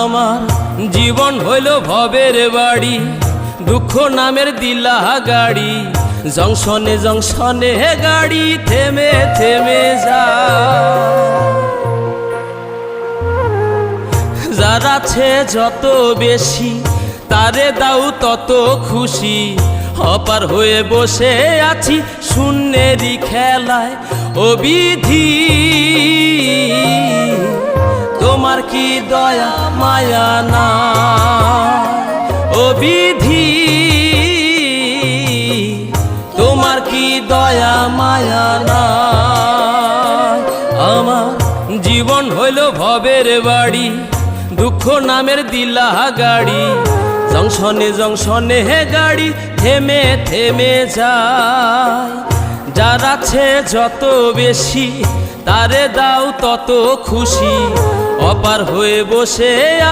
আমার জীবন হইল ভবের বাড়ি, দুঃখ নামের দিলা গাড়ি, জংশনে জংশনে গাড়ি থেমে থেমে যায়। যার আছে যত বেশি তারে দাও তত খুশি, অপার হয়ে বসে আছি শূন্যেরই খেলায়। ও বিধি তোমার কি দয়া মায়া না, ও বিধি তোমার কি দয়া মায়া না। আমার জীবন হইল ভবের বাড়ি, দুঃখ নামের দিলা গাড়ি, জংশনে জংশনে গাড়ি থেমে থেমে যায়। যার আছে যত বেশি তারে দাও তত খুশি, অপার হয়ে বসে